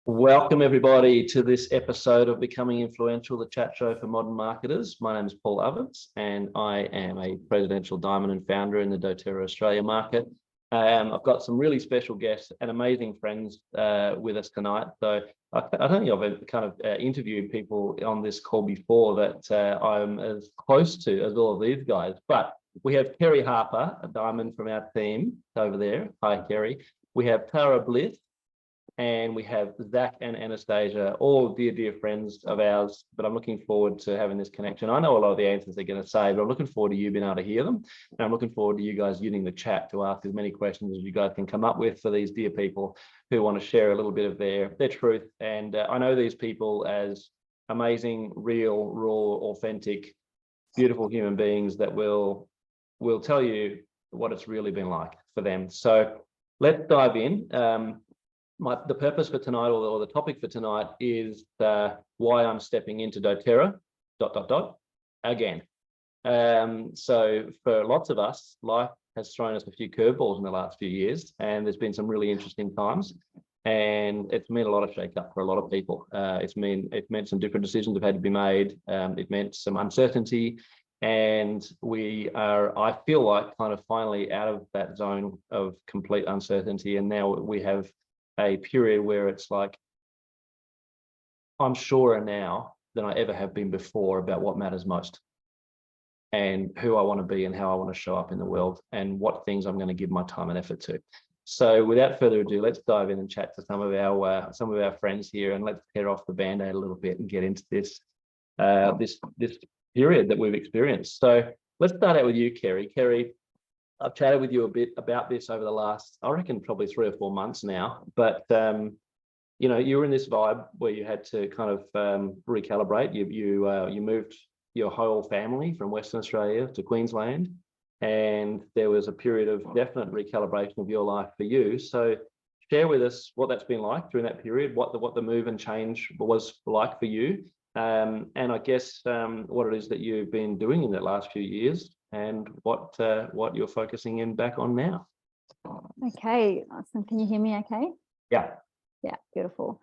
Welcome everybody to this episode of Becoming Influential, the chat show for modern marketers. My name is Paul Ovens and I am a presidential diamond and founder in the doTERRA Australia market. I've got some really special guests and amazing friends with us tonight. So I don't think I've kind of interviewed people on this call before that I'm as close to as all of these guys. But we have Kerry Harper, a diamond from our team over there. Hi, Kerry. We have Tara Bliss. And we have Zach and Anastasia, all dear friends of ours, but I'm looking forward to having this connection. I know a lot of the answers they're going to say, but I'm looking forward to you being able to hear them. And I'm looking forward to you guys using the chat to ask as many questions as you guys can come up with for these dear people who want to share a little bit of their truth. And I know these people as amazing, real, raw, authentic, beautiful human beings that will tell you what it's really been like for them. So let's dive in. The purpose for tonight, or the topic for tonight, is why I'm stepping into doTERRA, ... again. So for lots of us, life has thrown us a few curveballs in the last few years, and there's been some really interesting times, and it's meant a lot of shake-up for a lot of people. It's meant some different decisions have had to be made. It meant some uncertainty, and I feel like, kind of finally out of that zone of complete uncertainty, and now we have a period where it's like, I'm surer now than I ever have been before about what matters most and who I want to be and how I want to show up in the world and what things I'm going to give my time and effort to. So without further ado, let's dive in and chat to some of our friends here, and let's tear off the band-aid a little bit and get into this period that we've experienced. So let's start out with you, Kerry. Kerry, I've chatted with you a bit about this over the last, I reckon, probably 3 or 4 months now. But you know, you were in this vibe where you had to kind of recalibrate. You moved your whole family from Western Australia to Queensland, and there was a period of definite recalibration of your life for you. So share with us what that's been like during that period, what the move and change was like for you, and I guess what it is that you've been doing in that last few years, and what you're focusing in back on now. Okay, awesome. Can you hear me okay? Yeah, beautiful.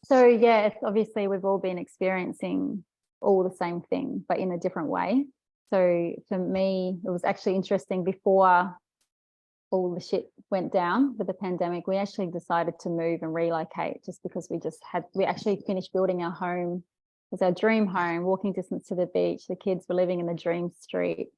So yeah, it's obviously we've all been experiencing all the same thing, but in a different way. So for me, it was actually interesting. Before all the shit went down with the pandemic, we actually decided to move and relocate, just because we actually finished building our home. It was our dream home, walking distance to the beach. The kids were living in the dream street,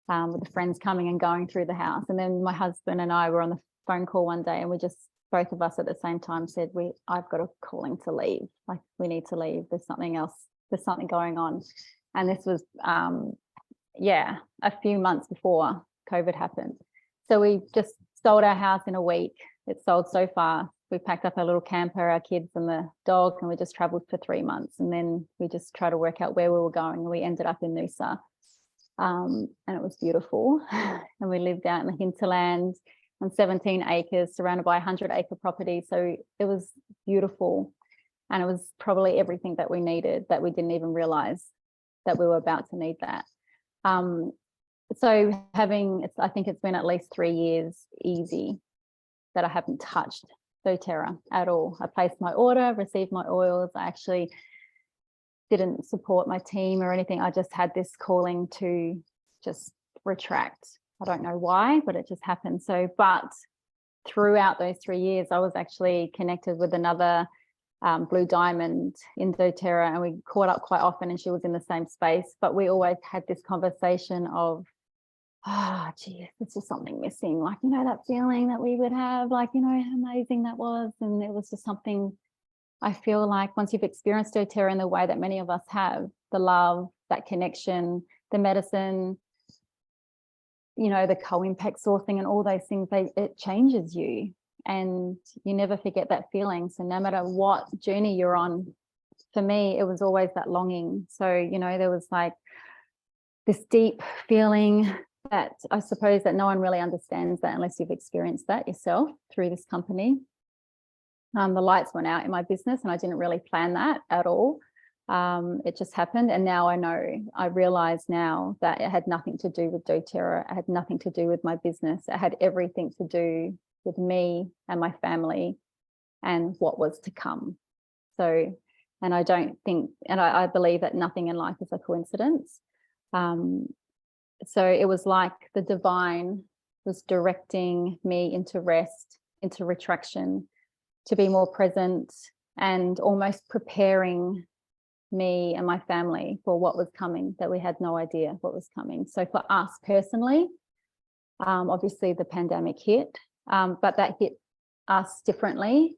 with the friends coming and going through the house. And then my husband and I were on the phone call one day, and we just, both of us at the same time, said, I've got a calling to leave. Like, we need to leave. There's something else. There's something going on. And this was, a few months before COVID happened. So we just sold our house in a week. It sold so fast. We packed up our little camper, our kids and the dog, and we just traveled for 3 months. And then we just tried to work out where we were going, and we ended up in Noosa. And it was beautiful. And we lived out in the hinterland on 17 acres, surrounded by 100-acre property. So it was beautiful. And it was probably everything that we needed, that we didn't even realize that we were about to need that. So I think it's been at least 3 years easy that I haven't touched doTERRA at all. I placed my order, received my oils. I actually didn't support my team or anything. I just had this calling to just retract. I don't know why, but it just happened. So, but throughout those 3 years, I was actually connected with another blue diamond in doTERRA, and we caught up quite often, and she was in the same space. But we always had this conversation of, gee, it's just something missing. Like, you know, that feeling that we would have, like, you know, how amazing that was. And it was just something, I feel like once you've experienced doTERRA in the way that many of us have, the love, that connection, the medicine, you know, the co-impact sourcing and all those things, it changes you, and you never forget that feeling. So no matter what journey you're on, for me, it was always that longing. So, you know, there was like this deep feeling that I suppose that no one really understands that unless you've experienced that yourself through this company. The lights went out in my business, and I didn't really plan that at all. It just happened. And now I realize now that it had nothing to do with doTERRA. It had nothing to do with my business. It had everything to do with me and my family and what was to come. So, and I don't think, and I believe that nothing in life is a coincidence. So it was like the divine was directing me into rest, into retraction, to be more present, and almost preparing me and my family for what was coming, that we had no idea what was coming. So for us personally, obviously the pandemic hit, but that hit us differently.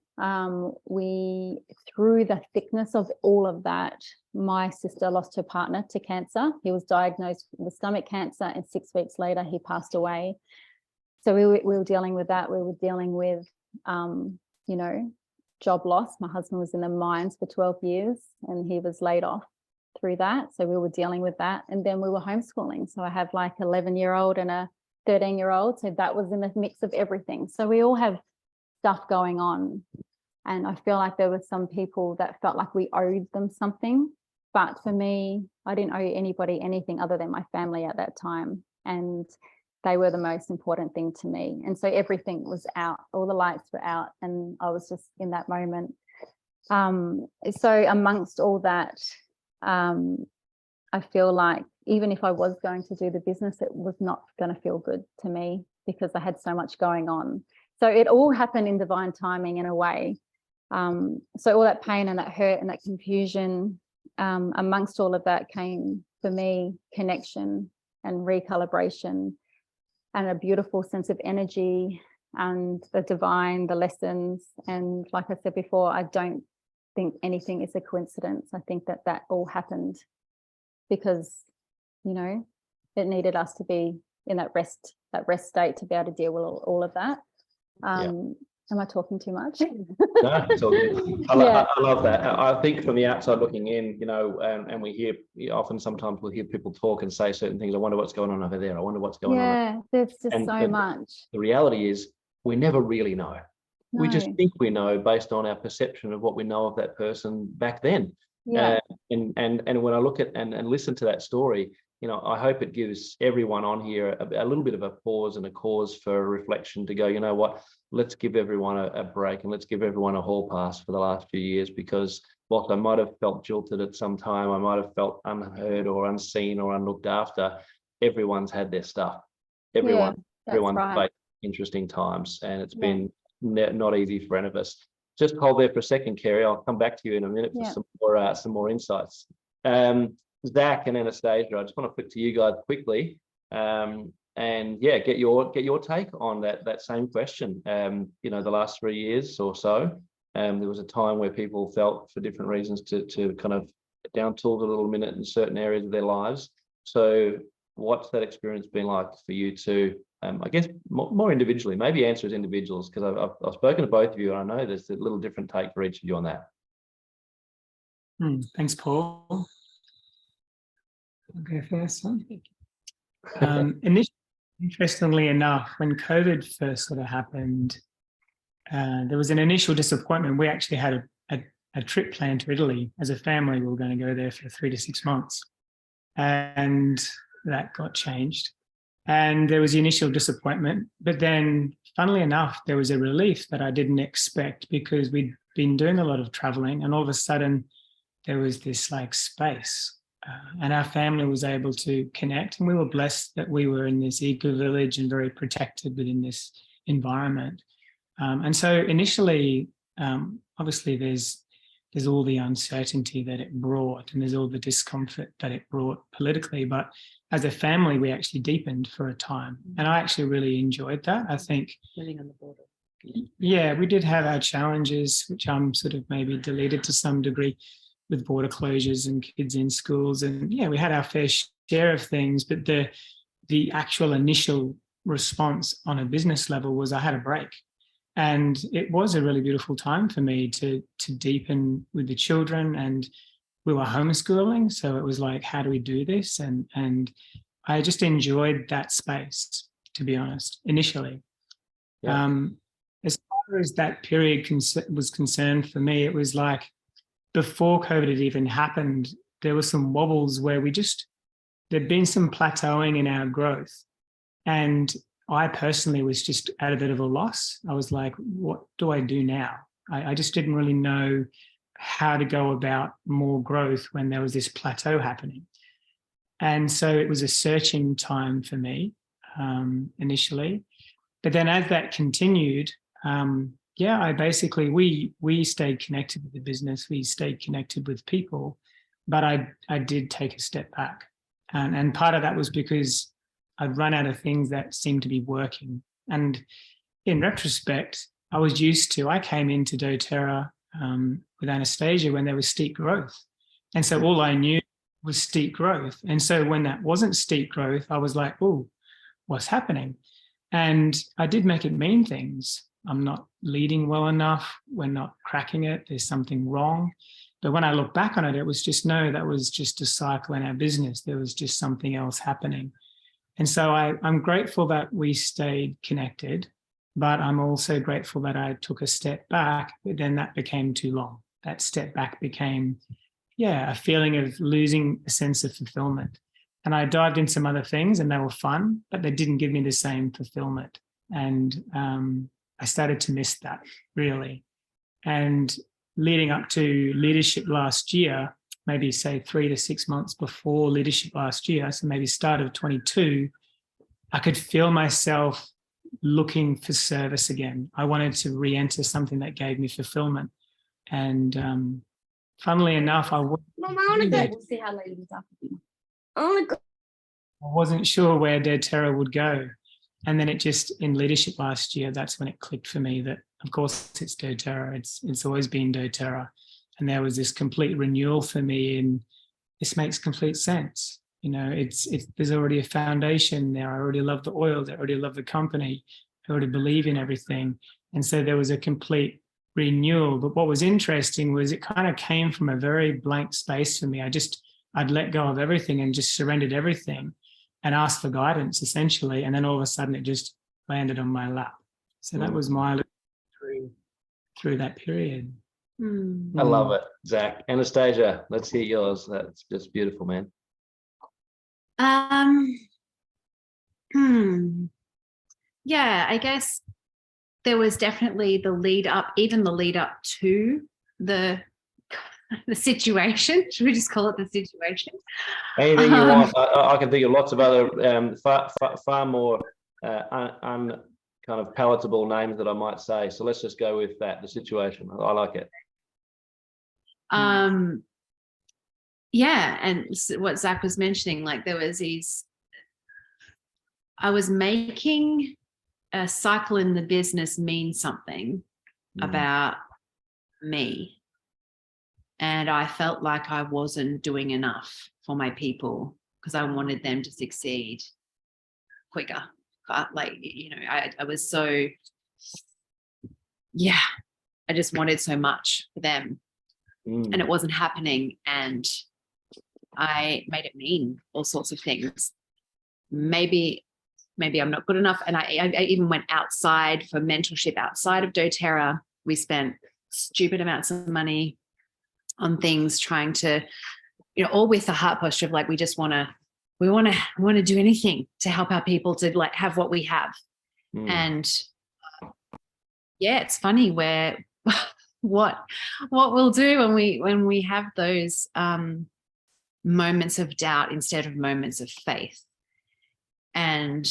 We, through the thickness of all of that, my sister lost her partner to cancer. He was diagnosed with stomach cancer, and 6 weeks later he passed away. So we were dealing with that. We were dealing with, job loss. My husband was in the mines for 12 years and he was laid off through that. So we were dealing with that. And then we were homeschooling. So I have like 11-year-old and a 13-year-old. So that was in the mix of everything. So we all have stuff going on. And I feel like there were some people that felt like we owed them something. But for me, I didn't owe anybody anything other than my family at that time. And they were the most important thing to me. And so everything was out, all the lights were out, and I was just in that moment. So amongst all that, I feel like even if I was going to do the business, it was not going to feel good to me because I had so much going on. So it all happened in divine timing in a way. So all that pain and that hurt and that confusion, amongst all of that came for me connection and recalibration and a beautiful sense of energy and the divine, the lessons. And like I said before, I don't think anything is a coincidence. I think that that all happened because, it needed us to be in that rest state to be able to deal with all of that. Am I talking too much? No, it's all good. I love that. I think from the outside looking in, and we hear often, sometimes we'll hear people talk and say certain things. I wonder what's going on over there. I wonder what's going on. Yeah, there's just so much. The reality is we never really know. No. We just think we know based on our perception of what we know of that person back then. Yeah. And when I look at and listen to that story, I hope it gives everyone on here a little bit of a pause and a cause for reflection to go, you know what, let's give everyone a break and let's give everyone a hall pass for the last few years, because whilst I might have felt jilted at some time, I might have felt unheard or unseen or unlooked after, everyone's had their stuff. Everyone's faced interesting times, and it's been not easy for any of us. Just hold there for a second, Kerry. I'll come back to you in a minute for some more insights. Zach and Anastasia, I just want to flick to you guys quickly, and get your take on that same question. The last 3 years or so, there was a time where people felt, for different reasons, to kind of down tools a little minute in certain areas of their lives. So, what's that experience been like for you to, I guess, more individually? Maybe answer as individuals, because I've spoken to both of you, and I know there's a little different take for each of you on that. Thanks, Paul. I'll go first. Interestingly enough, when COVID first sort of happened, there was an initial disappointment. We actually had a trip planned to Italy as a family. We were going to go there for 3 to 6 months, and that got changed. And there was the initial disappointment, but then, funnily enough, there was a relief that I didn't expect, because we'd been doing a lot of traveling, and all of a sudden there was this like space. And our family was able to connect, and we were blessed that we were in this eco village and very protected within this environment. And so initially, obviously there's all the uncertainty that it brought, and there's all the discomfort that it brought politically. But as a family, we actually deepened for a time, and I actually really enjoyed that. I think living on the border. Yeah, we did have our challenges, which I'm sort of maybe deleted to some degree, with border closures and kids in schools. And we had our fair share of things, but the actual initial response on a business level was I had a break. And it was a really beautiful time for me to deepen with the children, and we were homeschooling. So it was like, how do we do this? And I just enjoyed that space, to be honest, initially. Yeah. As far as that period was concerned for me, it was like, before COVID had even happened, there were some wobbles where there'd been some plateauing in our growth. And I personally was just at a bit of a loss. I was like, what do I do now? I just didn't really know how to go about more growth when there was this plateau happening. And so it was a searching time for me initially. But then as that continued, I basically, we stayed connected with the business, we stayed connected with people, but I did take a step back. And part of that was because I'd run out of things that seemed to be working. And in retrospect, I came into doTERRA with Anastasia when there was steep growth. And so all I knew was steep growth. And so when that wasn't steep growth, I was like, oh, what's happening? And I did make it mean things. I'm not leading well enough. We're not cracking it. There's something wrong. But when I look back on it, it was just, no, that was just a cycle in our business. There was just something else happening. And so I'm grateful that we stayed connected, but I'm also grateful that I took a step back, but then that became too long. That step back became, a feeling of losing a sense of fulfillment. And I dived in some other things and they were fun, but they didn't give me the same fulfillment. And I started to miss that, really. And leading up to leadership last year, maybe say 3 to 6 months before leadership last year, so maybe start of 22, I could feel myself looking for service again. I wanted to re-enter something that gave me fulfillment. And funnily enough, We'll see how late it is after. I wasn't sure where doTERRA would go. And then it just, in leadership last year, that's when it clicked for me that, of course, it's doTERRA. It's always been doTERRA. And there was this complete renewal for me in this makes complete sense. You know, there's already a foundation there. I already love the oils. I already love the company. I already believe in everything. And so there was a complete renewal. But what was interesting was it kind of came from a very blank space for me. I'd let go of everything and just surrendered everything and asked for guidance, essentially. And then all of a sudden it just landed on my lap. So that was my through that period. I love it, Zach. Anastasia, let's hear yours. That's just beautiful, man. Yeah, I guess there was definitely the lead up to the situation. Should we just call it the situation? Anything you want. I can think of lots of other far more kind of palatable names that I might say. So let's just go with that, the situation. I like it. Yeah, and what Zach was mentioning, like there was I was making a cycle in the business mean something about me. And I felt like I wasn't doing enough for my people because I wanted them to succeed quicker. Like, you know, I was so, I just wanted so much for them and it wasn't happening. And I made it mean all sorts of things. Maybe I'm not good enough. And I even went outside for mentorship outside of doTERRA. We spent stupid amounts of money on things trying to, you know, all with the heart posture of like, we want to do anything to help our people to like have what we have. And it's funny where what we'll do when we have those moments of doubt instead of moments of faith. And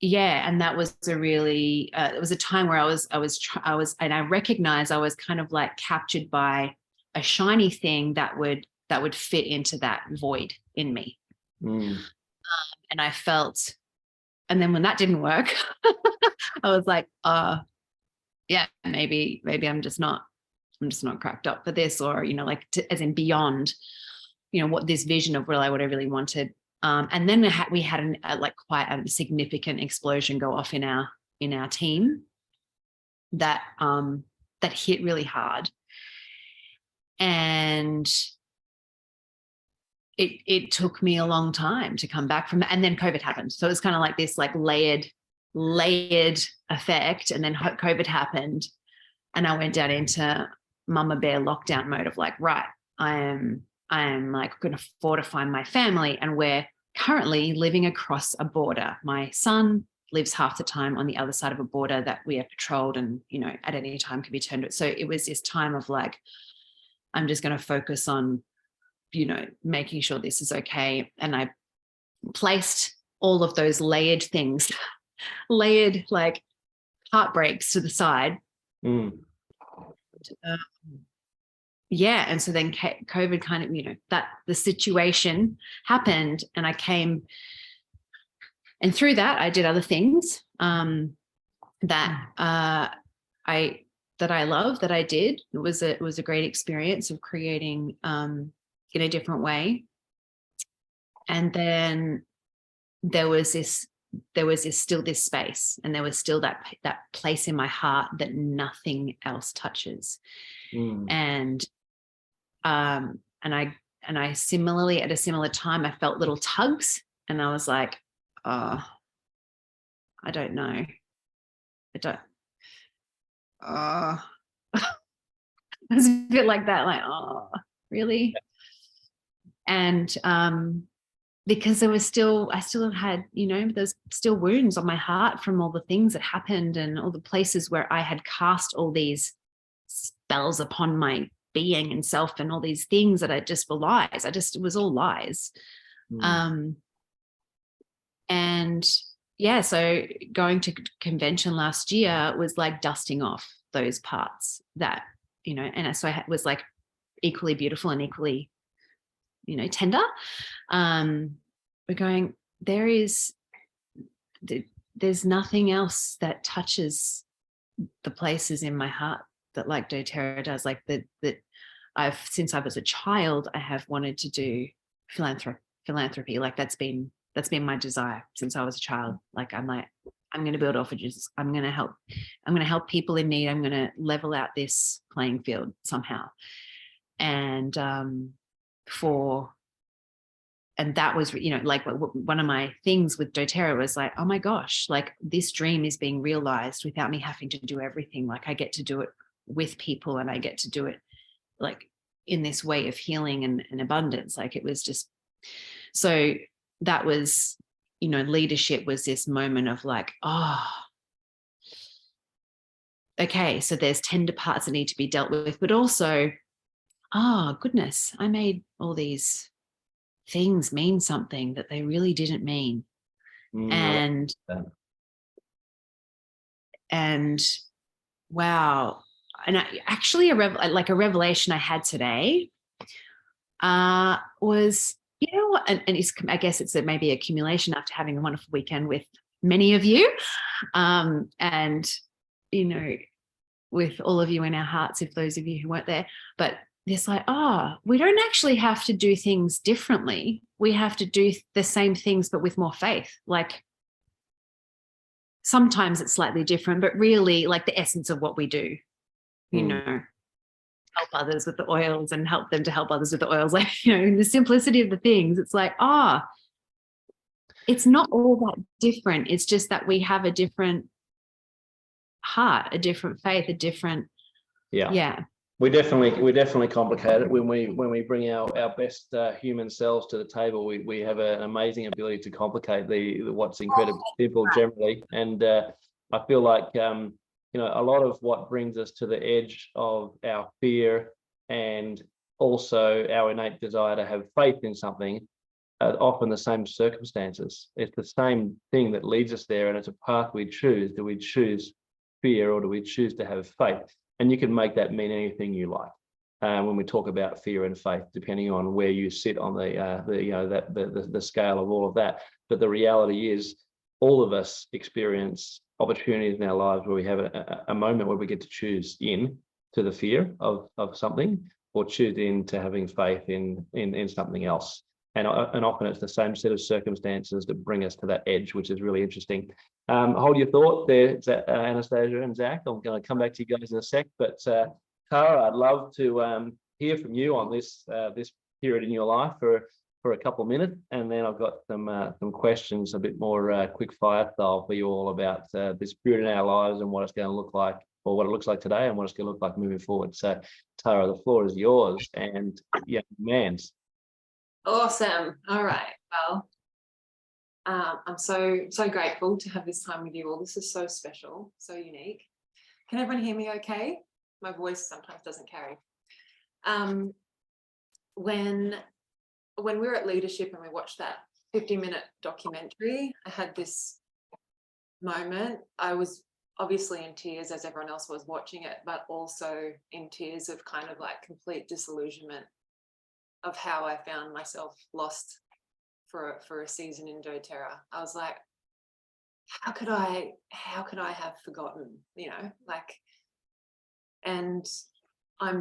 and that was a really it was a time where I was and I recognized I was kind of like captured by a shiny thing that would fit into that void in me. And I felt, and then when that didn't work, I was like, maybe I'm just not cracked up for this, or, you know, like as in beyond, you know, what this vision of what I really wanted. And then we had quite a significant explosion go off in our team that hit really hard, and it took me a long time to come back from that. And then COVID happened, so it was kind of like this like layered effect. And then COVID happened, and I went down into mama bear lockdown mode of like, right, I am like going to fortify my family, and we're currently living across a border. My son lives half the time on the other side of a border that we have patrolled and, you know, at any time can be turned. So it was this time of like, I'm just going to focus on, you know, making sure this is okay. And I placed all of those layered things, layered like heartbreaks to the side. Yeah. And so then COVID kind of, you know, that the situation happened and I came, and through that I did other things that I love, that I did. It was a great experience of creating in a different way. And then there was still this space, and there was still that place in my heart that nothing else touches. And I similarly, at a similar time, I felt little tugs, and I was like, oh, I don't know. It was a bit like that, like, oh, really? And because I still had, you know, there's still wounds on my heart from all the things that happened and all the places where I had cast all these spells upon my being and self and all these things that I just were lies. It was all lies. And yeah, so going to convention last year was like dusting off those parts that, you know, and so I was like equally beautiful and equally, you know, tender. We're going, there's nothing else that touches the places in my heart that like doTERRA does. Like that since I was a child, I have wanted to do philanthropy. Like that's been my desire since I was a child. Like I'm going to build orphanages. I'm going to help people in need. I'm going to level out this playing field somehow. And and that was, you know, like one of my things with doTERRA was like, oh my gosh, like this dream is being realized without me having to do everything. Like I get to do it with people, and I get to do it like in this way of healing and abundance. Like it was just, so that was, you know, leadership was this moment of like, oh, okay, so there's tender parts that need to be dealt with, but also, oh goodness, I made all these things mean something that they really didn't mean. And wow. And actually a revelation I had today was, you know what, and I guess it's maybe accumulation after having a wonderful weekend with many of you, and, you know, with all of you in our hearts, if those of you who weren't there, but it's like, oh, we don't actually have to do things differently. We have to do the same things, but with more faith. Like sometimes it's slightly different, but really like the essence of what we do, you know, help others with the oils and help them to help others with the oils. Like, you know, in the simplicity of the things, it's like, it's not all that different. It's just that we have a different heart, a different faith, a different, yeah. We definitely complicate it when we bring our best human selves to the table. We have an amazing ability to complicate what's incredibly simple generally, and I feel like you know, a lot of what brings us to the edge of our fear and also our innate desire to have faith in something are often the same circumstances. It's the same thing that leads us there, and it's a path we choose. Do we choose fear or do we choose to have faith? And you can make that mean anything you like. When we talk about fear and faith, depending on where you sit on the scale of all of that. But the reality is, all of us experience opportunities in our lives where we have a moment where we get to choose in to the fear of something, or choose into having faith in something else. And often it's the same set of circumstances that bring us to that edge, which is really interesting. Hold your thought there, Anastasia and Zach. I'm going to come back to you guys in a sec, but Tara, I'd love to hear from you on this period in your life for a couple of minutes, and then I've got some questions, a bit more quick fire style for you all about this period in our lives and what it's going to look like, or what it looks like today and what it's going to look like moving forward. So Tara, the floor is yours, and yeah, man's. Awesome. All right. Well, I'm so grateful to have this time with you all. This is so special, so unique. Can everyone hear me okay? My voice sometimes doesn't carry. When we were at Leadership and we watched that 50-minute documentary, I had this moment. I was obviously in tears as everyone else was watching it, but also in tears of kind of like complete disillusionment of how I found myself lost for a season in doTERRA. I was like, how could I have forgotten, you know, like, and I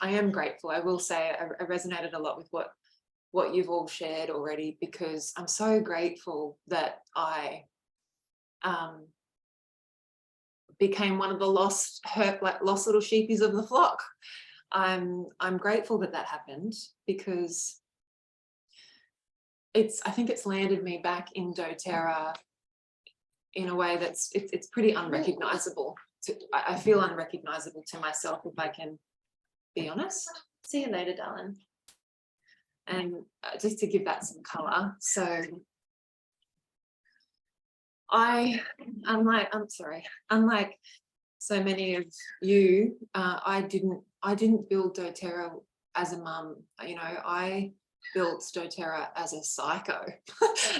am grateful. I will say I resonated a lot with what you've all shared already, because I'm so grateful that I became one of the lost little sheepies of the flock. I'm grateful that happened, because I think it's landed me back in doTERRA in a way that's it's pretty unrecognizable. I feel unrecognizable to myself, if I can be honest. See you later, darling. And just to give that some color, so unlike so many of you, I didn't build doTERRA as a mum. You know, I built doTERRA as a psycho,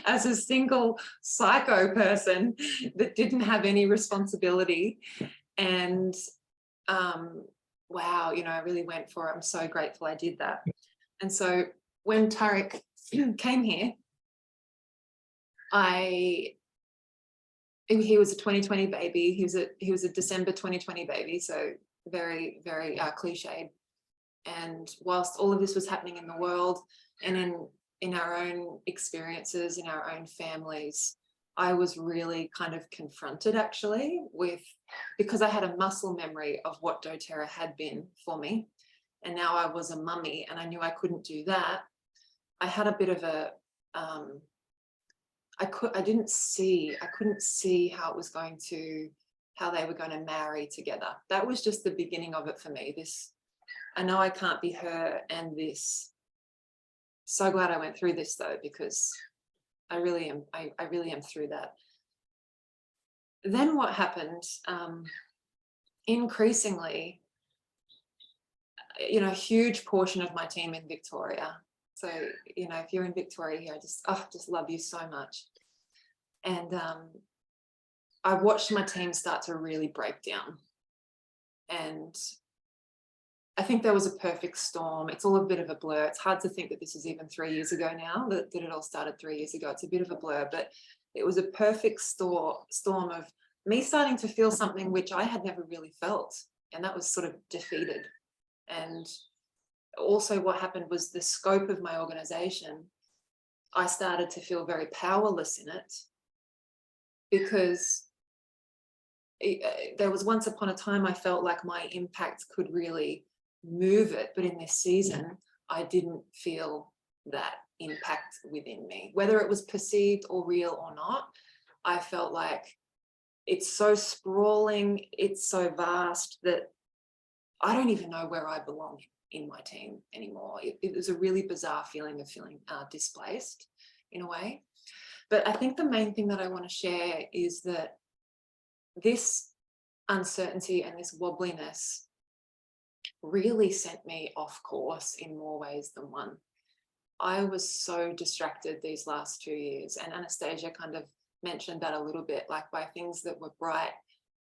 as a single psycho person that didn't have any responsibility. And wow, you know, I really went for it. I'm so grateful I did that. And so when Tarek came here, he was a 2020 baby. He was a December 2020 baby, so very, very cliched. And whilst all of this was happening in the world and in our own experiences, in our own families, I was really kind of confronted actually because I had a muscle memory of what doTERRA had been for me. And now I was a mummy and I knew I couldn't do that. I had a bit of a, I couldn't see how they were going to marry together. That was just the beginning of it for me. I know I can't be her and this. So glad I went through this though, because I really am through that. Then what happened, increasingly, you know, a huge portion of my team in Victoria. So, you know, if you're in Victoria here, I just love you so much. And I watched my team start to really break down. And I think there was a perfect storm. It's all a bit of a blur. It's hard to think that this is even 3 years ago now, that it all started 3 years ago. It's a bit of a blur, but it was a perfect storm of me starting to feel something which I had never really felt. And that was sort of defeated. And also what happened was the scope of my organization, I started to feel very powerless in it, because there was once upon a time I felt like my impact could really move it, but in this season I didn't feel that impact within me, whether it was perceived or real or not. I felt like it's so sprawling, it's so vast that I don't even know where I belong in my team anymore. It was a really bizarre feeling of feeling displaced in a way. But I think the main thing that I want to share is that this uncertainty and this wobbliness really sent me off course in more ways than one. I was so distracted these last 2 years, and Anastasia kind of mentioned that a little bit, like by things that were bright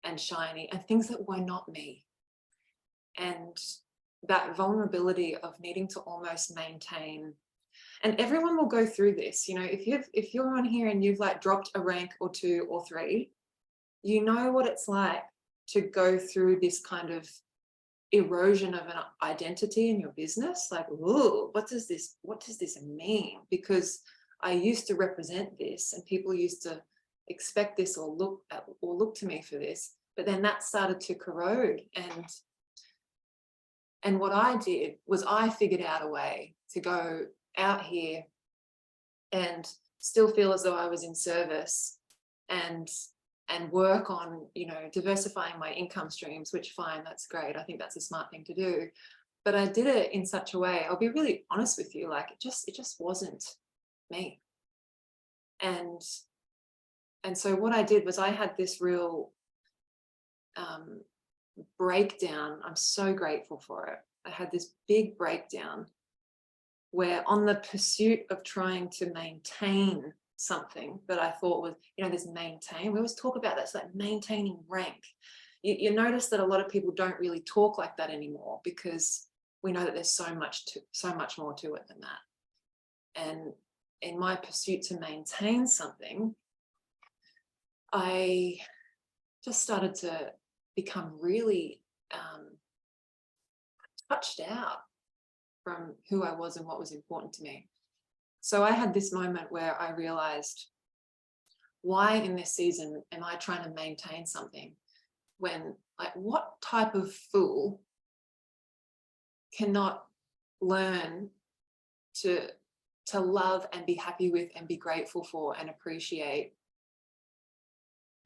and shiny and things that were not me. And that vulnerability of needing to almost maintain, and everyone will go through this, you know, if you're on here and you've like dropped a rank or 2 or 3, you know what it's like to go through this kind of erosion of an identity in your business. Like, ooh, what does this mean? Because I used to represent this and people used to expect this or look to me for this, but then that started to corrode. And what I did was I figured out a way to go out here and still feel as though I was in service and work on, you know, diversifying my income streams, which fine, that's great. I think that's a smart thing to do. But I did it in such a way, I'll be really honest with you, like it just wasn't me. And so what I did was I had this real breakdown. I'm so grateful for it. I had this big breakdown where, on the pursuit of trying to maintain something that I thought was, this maintain, we always talk about that, it's like maintaining rank. You notice that a lot of people don't really talk like that anymore, because we know that there's so much more to it than that. And in my pursuit to maintain something, I just started to become really touched out from who I was and what was important to me. So I had this moment where I realized, why in this season am I trying to maintain something when, like, what type of fool cannot learn to love and be happy with and be grateful for and appreciate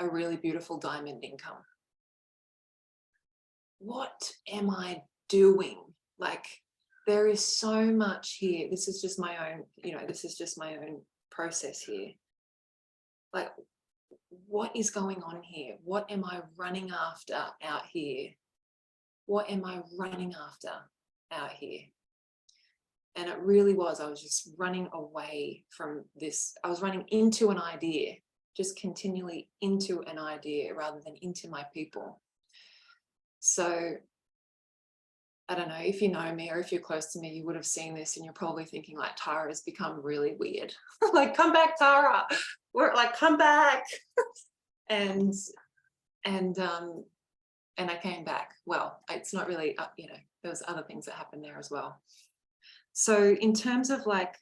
a really beautiful diamond income? What am I doing? Like, there is so much here. This is just my own, process here. Like, what is going on here? What am I running after out here? What am I running after out here? And it really was, I was just running away from this. I was running into an idea, just continually into an idea rather than into my people. So I don't know, if you know me or if you're close to me, you would have seen this, and you're probably thinking, like, Tara has become really weird. Like, come back, Tara. We're like, come back. and I came back. Well, it's not really, there was other things that happened there as well. So in terms of, like,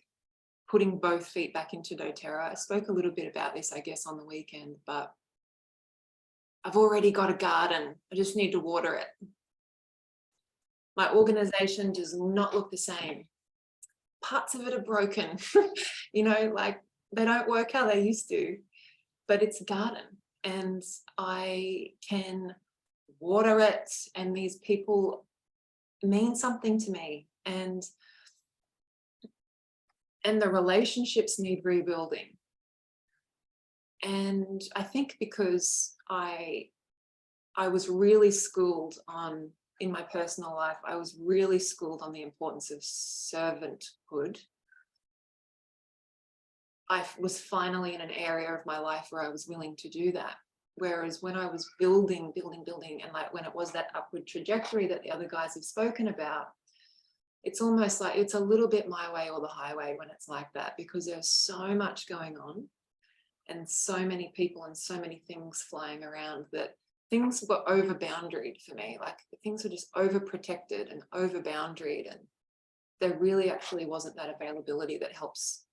putting both feet back into doTERRA, I spoke a little bit about this, I guess, on the weekend, but I've already got a garden. I just need to water it. My organization does not look the same. Parts of it are broken, like, they don't work how they used to, but it's a garden and I can water it, and these people mean something to me, and the relationships need rebuilding. And I think because I was really schooled on, in my personal life, I was really schooled on the importance of servanthood. I was finally in an area of my life where I was willing to do that. Whereas when I was building, and, like, when it was that upward trajectory that the other guys have spoken about, it's almost like it's a little bit my way or the highway when it's like that, because there's so much going on and so many people and so many things flying around that things were over boundaried for me. Like, things were just over protected and over boundaried, and there really actually wasn't that availability that helps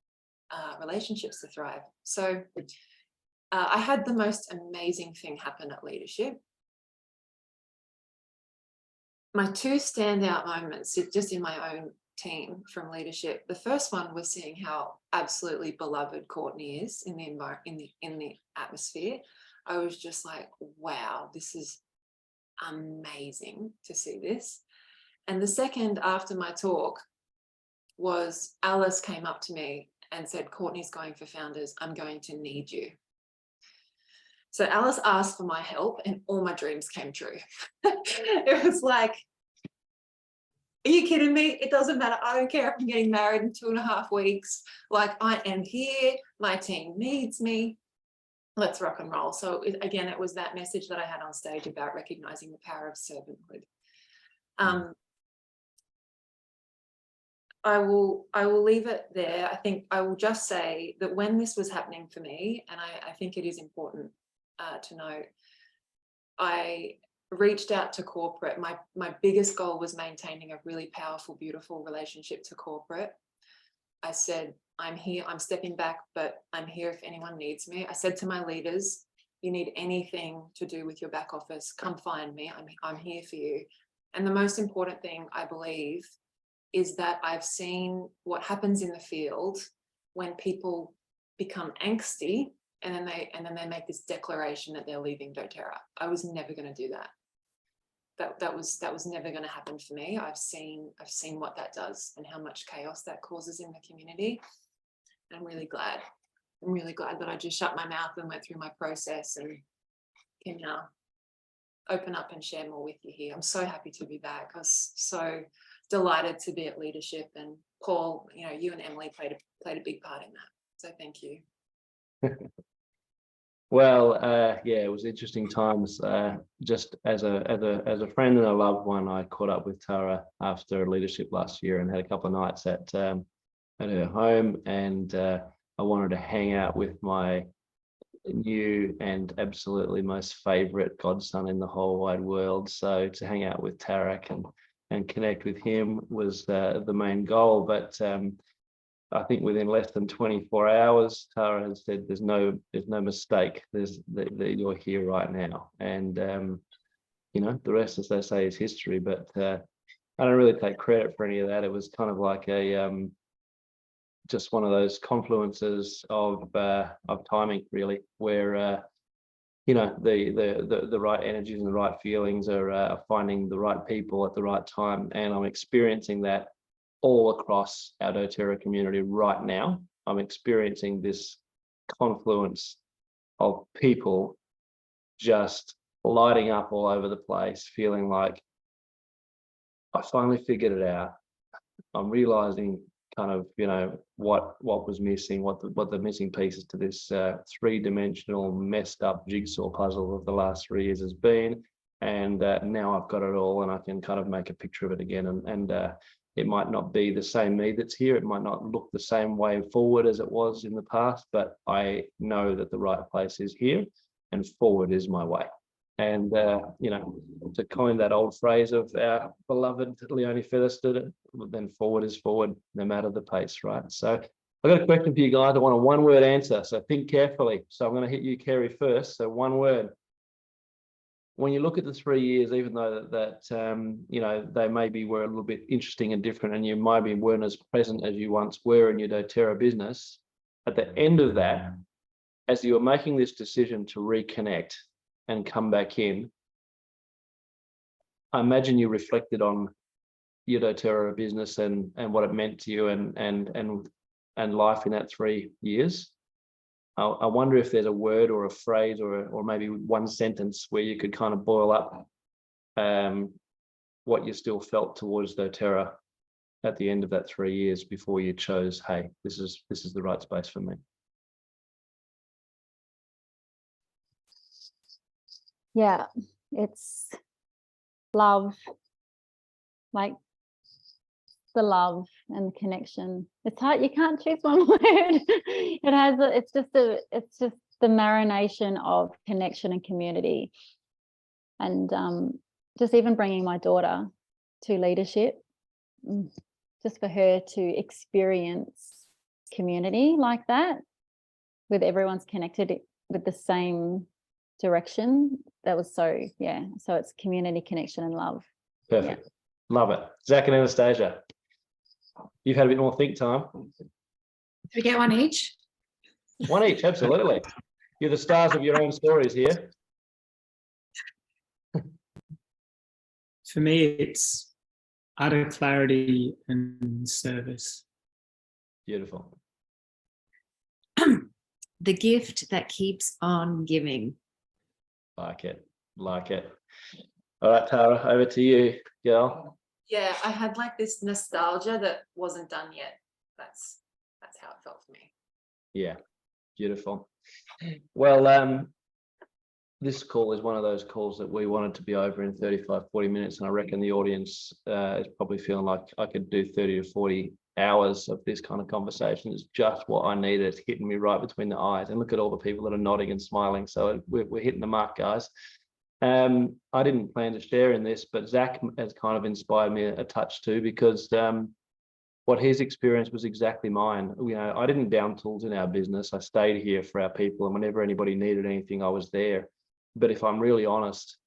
relationships to thrive. So I had the most amazing thing happen at leadership. My two standout moments, just in my own team from leadership, the first one was seeing how absolutely beloved Courtney is in the atmosphere. I was just like, wow, this is amazing to see this. And the second, after my talk, was Alice came up to me and said, Courtney's going for founders. I'm going to need you. So Alice asked for my help and all my dreams came true. It was like, are you kidding me? It doesn't matter. I don't care if I'm getting married in 2.5 weeks. Like, I am here. My team needs me. Let's rock and roll. So again, it was that message that I had on stage about recognizing the power of servanthood. I will leave it there. I think I will just say that when this was happening for me, and I think it is important to note, I reached out to corporate. My biggest goal was maintaining a really powerful, beautiful relationship to corporate. I said, I'm here, I'm stepping back, but I'm here if anyone needs me. I said to my leaders, you need anything to do with your back office, come find me, I'm here for you. And the most important thing, I believe, is that I've seen what happens in the field when people become angsty and then they make this declaration that they're leaving doTERRA. I was never going to do that. That was never going to happen for me. I've seen what that does and how much chaos that causes in the community. I'm really glad I'm really glad that I just shut my mouth and went through my process and can now open up and share more with you here. I'm so happy to be back. I was so delighted to be at leadership, and Paul, you know, you and Emily played a big part in that. So thank you. Well, yeah, it was interesting times. Just as a friend and a loved one, I caught up with Tara after leadership last year and had a couple of nights at her home, and I wanted to hang out with my new and absolutely most favorite godson in the whole wide world. So to hang out with Tarek and connect with him was the main goal. But I think within less than 24 hours, Tara has said there's no mistake. You're here right now, and you know, the rest, as they say, is history. But I don't really take credit for any of that. It was kind of like a just one of those confluences of timing, really, where you know, the right energies and the right feelings are finding the right people at the right time, and I'm experiencing that all across our doTERRA community right now. I'm experiencing this confluence of people just lighting up all over the place, feeling like I finally figured it out. I'm realizing kind of, you know, what was missing, what the missing pieces to this three-dimensional messed up jigsaw puzzle of the last 3 years has been, and now I've got it all, and I can kind of make a picture of it again, and it might not be the same me that's here, it might not look the same way forward as it was in the past, but I know that the right place is here, and forward is my way. And you know, to coin that old phrase of our beloved Leonie Featherstone, then forward is forward, no matter the pace, right? So I've got a question for you guys. I want a one-word answer, so think carefully. So I'm going to hit you, Kerry, first. So one word. When you look at the 3 years, even though that you know, they maybe were a little bit interesting and different, and you maybe weren't as present as you once were in your doTERRA business, at the end of that, as you were making this decision to reconnect and come back in, I imagine you reflected on your doTERRA business and what it meant to you and life in that 3 years. I wonder if there's a word or a phrase or maybe one sentence where you could kind of boil up what you still felt towards doTERRA at the end of that 3 years before you chose, hey, this is the right space for me. Yeah, it's love, like the love and the connection. It's hard, you can't choose one word. It's just the marination of connection and community, and just even bringing my daughter to leadership, just for her to experience community like that, with everyone's connected with the same direction. That was so, yeah, so it's community, connection and love. Perfect. Yeah. Love it. Zach and Anastasia, you've had a bit more think time. Do we get one each? One each, absolutely. You're the stars of your own stories here. For me, it's utter clarity and service. Beautiful. The gift that keeps on giving. Like it. Like it. All right, Tara, over to you, girl. Yeah, I had like this nostalgia that wasn't done yet. That's how it felt for me. Yeah, beautiful. Well, this call is one of those calls that we wanted to be over in 35, 40 minutes, and I reckon the audience is probably feeling like I could do 30 to 40 hours of this kind of conversation. It's just what I needed. It's hitting me right between the eyes, and look at all the people that are nodding and smiling. So we're hitting the mark, guys. I didn't plan to share in this, but Zach has kind of inspired me a touch too, because what his experience was exactly mine. You know, I didn't down tools in our business. I stayed here for our people, and whenever anybody needed anything, I was there. But if I'm really honest,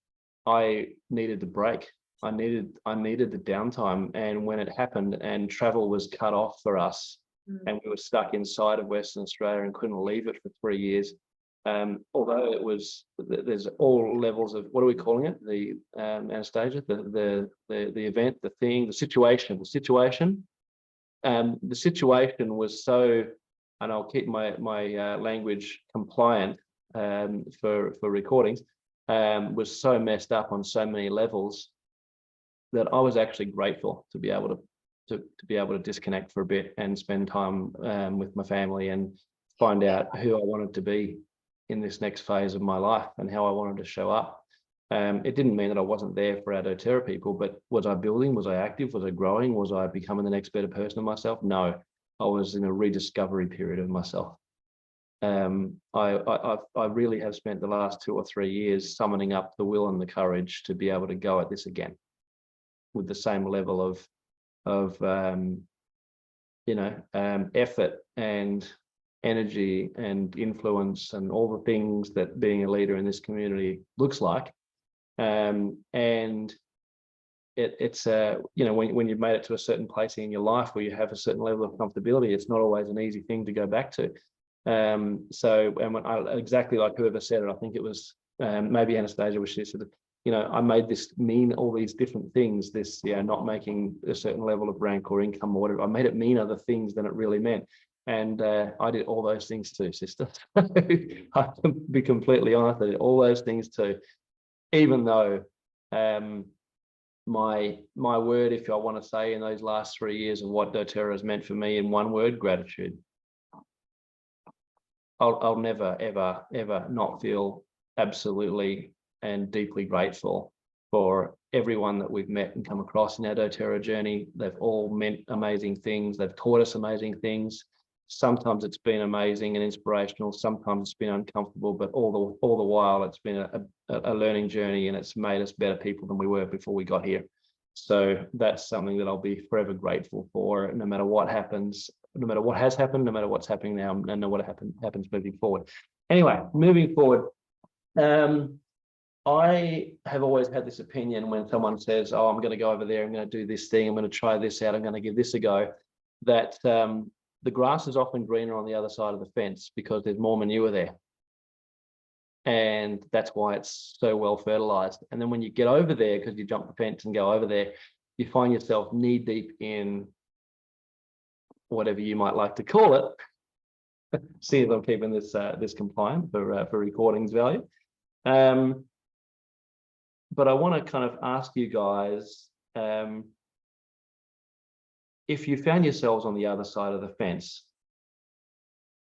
I needed the break. I needed the downtime. And when it happened and travel was cut off for us, and we were stuck inside of Western Australia and couldn't leave it for 3 years, although it was, there's all levels of, what are we calling it? The Anastasia, the event, the thing, the situation. The situation was so and I'll keep my language compliant for recordings, was so messed up on so many levels that I was actually grateful to be able to disconnect for a bit and spend time with my family and find out who I wanted to be in this next phase of my life and how I wanted to show up. It didn't mean that I wasn't there for our doTERRA people, but was I building? Was I active? Was I growing? Was I becoming the next better person of myself? No, I was in a rediscovery period of myself. I really have spent the last 2 or 3 years summoning up the will and the courage to be able to go at this again with the same level of effort and energy and influence and all the things that being a leader in this community looks like. And it's when you've made it to a certain place in your life where you have a certain level of comfortability, it's not always an easy thing to go back to. Exactly like whoever said it, I think it was maybe Anastasia, was she said, I made this mean all these different things, this, not making a certain level of rank or income or whatever. I made it mean other things than it really meant. And I did all those things too, sister. I can be completely honest, I did all those things too, even though my word, if I want to say, in those last 3 years of what doTERRA has meant for me in one word: gratitude. I'll never, ever, ever not feel absolutely and deeply grateful for everyone that we've met and come across in our doTERRA journey. They've all meant amazing things. They've taught us amazing things. Sometimes it's been amazing and inspirational. Sometimes it's been uncomfortable, but all the while it's been a learning journey, and it's made us better people than we were before we got here. So that's something that I'll be forever grateful for, no matter what happens, no matter what has happened, no matter what's happening now, and no matter what happens moving forward. Anyway, moving forward, I have always had this opinion when someone says, oh, I'm going to go over there, I'm going to do this thing, I'm going to try this out, I'm going to give this a go, that the grass is often greener on the other side of the fence because there's more manure there. And that's why it's so well fertilized. And then when you get over there, because you jump the fence and go over there, you find yourself knee deep in whatever you might like to call it. See if I'm keeping this compliant for recordings value. But I want to kind of ask you guys, if you found yourselves on the other side of the fence,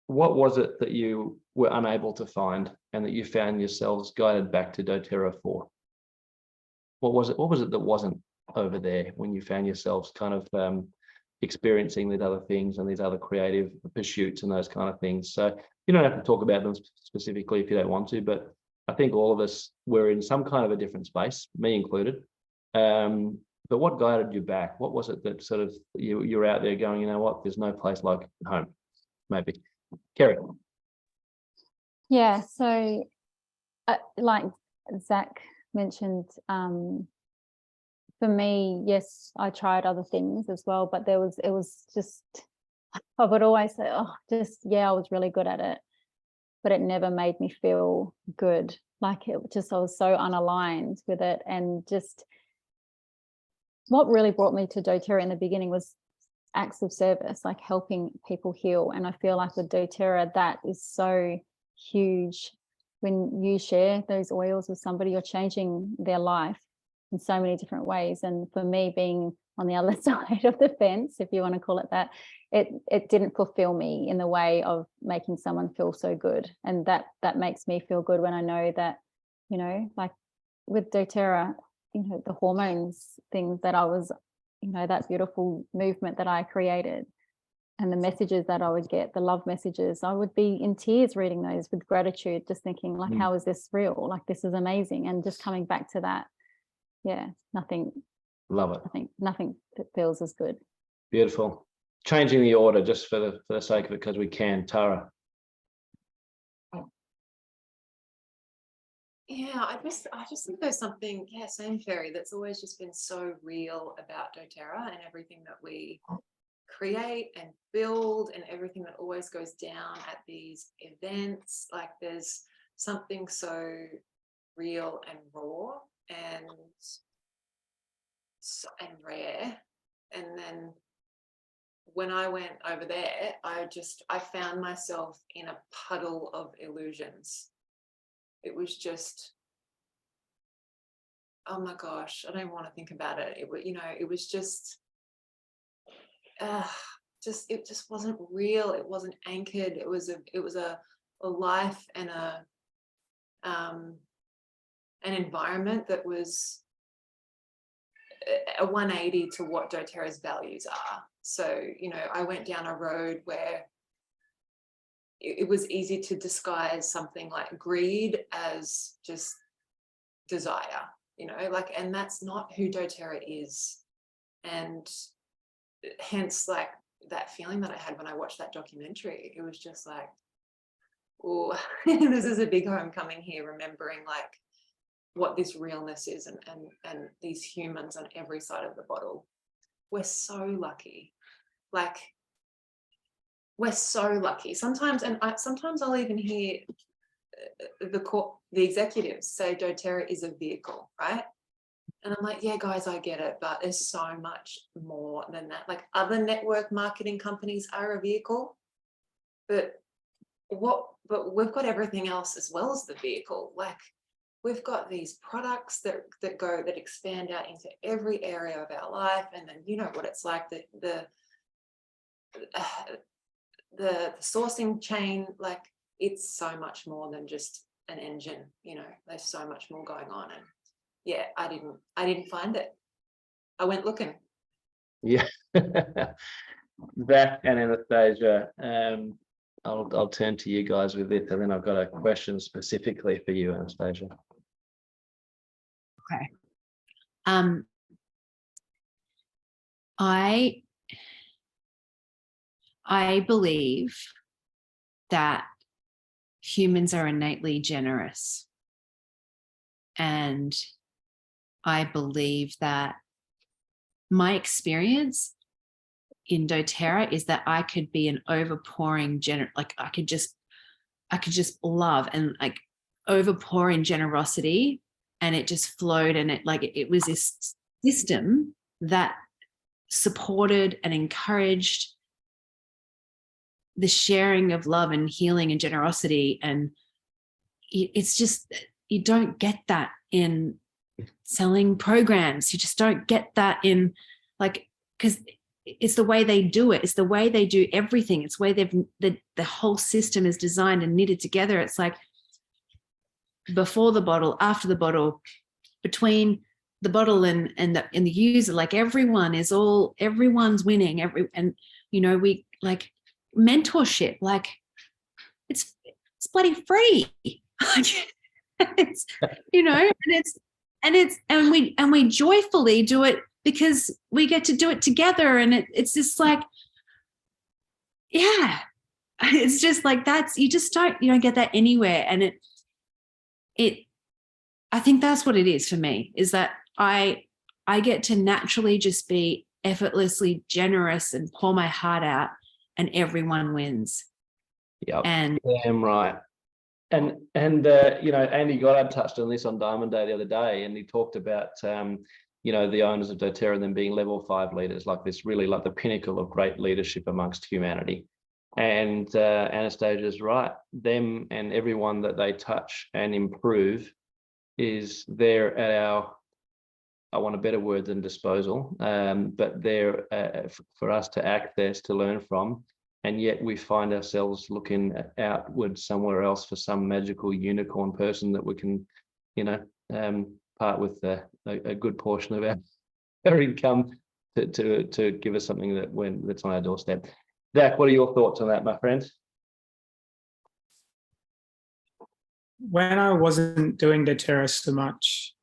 what was it that you were unable to find and that you found yourselves guided back to doTERRA for? What was it? What was it that wasn't over there when you found yourselves kind of experiencing these other things and these other creative pursuits and those kind of things? So you don't have to talk about them specifically if you don't want to, but I think all of us were in some kind of a different space, me included. But what guided you back? What was it that sort of you're out there going, you know what, there's no place like home, maybe? Kerry. Yeah, so like Zach mentioned, for me, yes, I tried other things as well, but it was just, I would always say, oh, I was really good at it, but it never made me feel good. Like I was so unaligned with it. And just what really brought me to doTERRA in the beginning was acts of service, like helping people heal. And I feel like with doTERRA, that is so huge. When you share those oils with somebody, you're changing their life in so many different ways. And for me, being on the other side of the fence, if you want to call it that, it didn't fulfill me in the way of making someone feel so good. And that makes me feel good when I know that, like with doTERRA, the hormones things that I was, that beautiful movement that I created, and the messages that I would get, the love messages, I would be in tears reading those with gratitude, just thinking like, how is this real? Like, this is amazing. And just coming back to that, nothing. Love it. I think nothing that feels as good. Beautiful. Changing the order just for the sake of it, because we can. Tara. Yeah, I just think there's something, same Kerry, that's always just been so real about doTERRA and everything that we create and build and everything that always goes down at these events. Like, there's something so real and raw and rare. And then when I went over there, I found myself in a puddle of illusions. It was just, oh my gosh, I don't want to think about it. It was just, it just wasn't real. It wasn't anchored. It was a life and an environment that was a 180 to what doTERRA's values are. So, I went down a road where it was easy to disguise something like greed as just desire, and that's not who doTERRA is. And hence, like, that feeling that I had when I watched that documentary, it was just like, oh, this is a big homecoming here, remembering like what this realness is and these humans on every side of the bottle. We're so lucky. Like, we're so lucky. Sometimes I'll even hear the executives say doTERRA is a vehicle, right? And I'm like, yeah, guys, I get it, but there's so much more than that. Like, other network marketing companies are a vehicle, but we've got everything else as well as the vehicle. Like, we've got these products that expand out into every area of our life, and then what it's like, the sourcing chain. Like, it's so much more than just an engine. There's so much more going on, and yeah, I didn't find it. I went looking. Yeah. Zach and Anastasia, I'll turn to you guys with this, and then I've got a question specifically for you, Anastasia. Okay. I believe that humans are innately generous. And I believe that my experience in doTERRA is that I could be an overpouring like I could just love and like overpouring generosity, and it just flowed, and it was this system that supported and encouraged the sharing of love and healing and generosity. And it's just, you don't get that in selling programs. You just don't get that in, like, because it's the way they do it. It's the way they do everything. It's the way the whole system is designed and knitted together. It's like before the bottle, after the bottle, between the bottle and the user, like everyone's winning. And we like mentorship, like it's bloody free. And we joyfully do it because we get to do it together, and it's just like, yeah, it's just like, you don't get that anywhere. And I think that's what it is for me, is that I get to naturally just be effortlessly generous and pour my heart out, and everyone wins. Yeah, and damn right. And Andy Goddard touched on this on Diamond Day the other day, and he talked about the owners of doTERRA and them being level 5 leaders, like this, really like the pinnacle of great leadership amongst humanity. And Anastasia's right. Them and everyone that they touch and improve is there at our, I want a better word than disposal, but they're for us to access, to learn from. And yet we find ourselves looking outward somewhere else for some magical unicorn person that we can, part with a good portion of our income to give us something that's on our doorstep. Zach, what are your thoughts on that, my friend? When I wasn't doing doTERRA so much,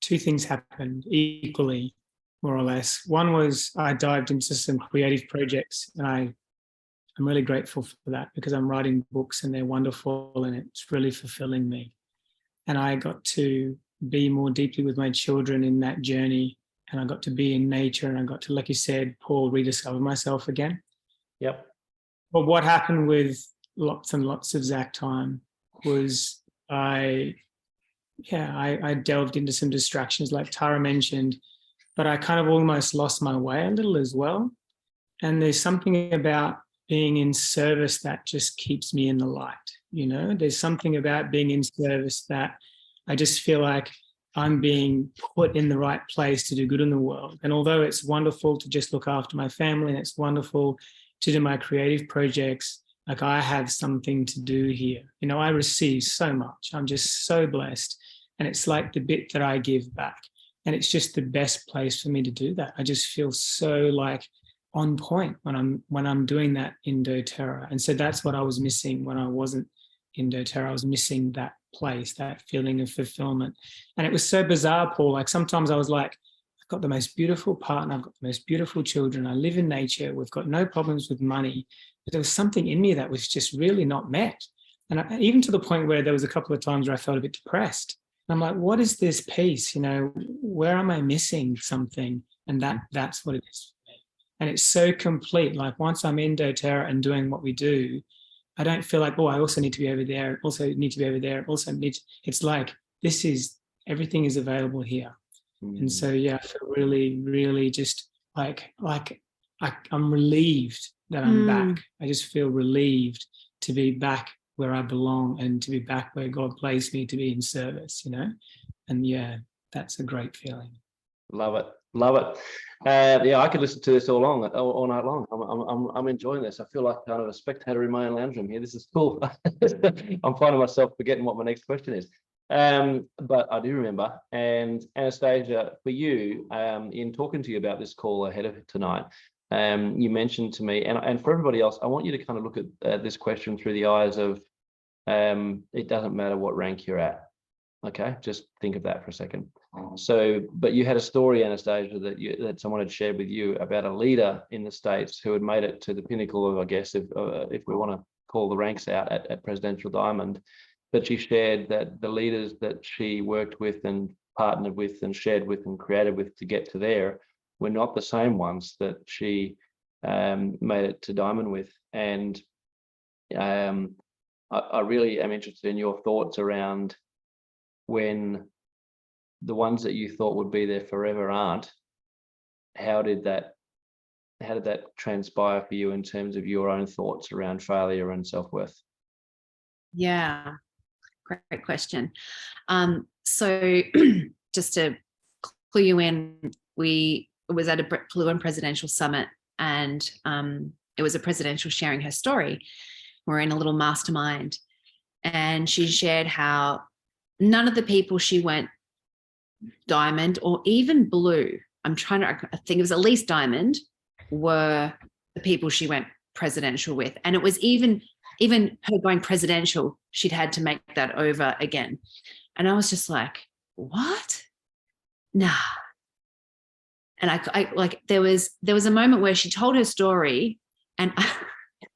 two things happened equally, more or less. One was I dived into some creative projects, and I'm really grateful for that, because I'm writing books and they're wonderful and it's really fulfilling me. And I got to be more deeply with my children in that journey, and I got to be in nature, and I got to, like you said, Paul, rediscover myself again. Yep. But what happened with lots and lots of Zach time was I delved into some distractions like Tara mentioned, but I kind of almost lost my way a little as well. And there's something about being in service that just keeps me in the light. There's something about being in service that I just feel like I'm being put in the right place to do good in the world. And although it's wonderful to just look after my family and it's wonderful to do my creative projects, like I have something to do here. I receive so much. I'm just so blessed. And it's like the bit that I give back. And it's just the best place for me to do that. I just feel so like on point when I'm doing that in doTERRA. And so that's what I was missing when I wasn't in doTERRA. I was missing that place, that feeling of fulfillment. And it was so bizarre, Paul. Like sometimes I was like, I've got the most beautiful partner, I've got the most beautiful children, I live in nature, we've got no problems with money. But there was something in me that was just really not met. And even to the point where there was a couple of times where I felt a bit depressed. And I'm like, what is this piece? Where am I missing something? And that's what it is for me. And it's so complete. Like once I'm in doTERRA and doing what we do, I don't feel like, I also need to be over there, also need to be over there, it's like, everything is available here. And so, I feel really, really just like I'm relieved that I'm back. I just feel relieved to be back where I belong and to be back where God placed me to be in service, And that's a great feeling. Love it. Love it. I could listen to this all night long. I'm enjoying this. I feel like kind of a spectator in my own lounge room here. This is cool. I'm finding myself forgetting what my next question is. But I do remember. And Anastasia, for you, in talking to you about this call ahead of tonight, you mentioned to me, and for everybody else, I want you to kind of look at this question through the eyes of, it doesn't matter what rank you're at. Okay, just think of that for a second. So, but you had a story, Anastasia, that someone had shared with you about a leader in the States who had made it to the pinnacle of, I guess, if we want to call the ranks out at Presidential Diamond. But she shared that the leaders that she worked with and partnered with and shared with and created with to get to there were not the same ones that she made it to Diamond with. And I really am interested in your thoughts around when the ones that you thought would be there forever aren't. How did that transpire for you in terms of your own thoughts around failure and self-worth? Yeah, great question. So just to clue you in, it was at a Blue and Presidential Summit, and it was a presidential sharing her story. We're in a little mastermind, and she shared how none of the people she went Diamond or even Blue, I think it was at least Diamond, were the people she went presidential with. And it was even her going presidential, she'd had to make that over again. And I was just like, what? Nah. And I like, there was a moment where she told her story, and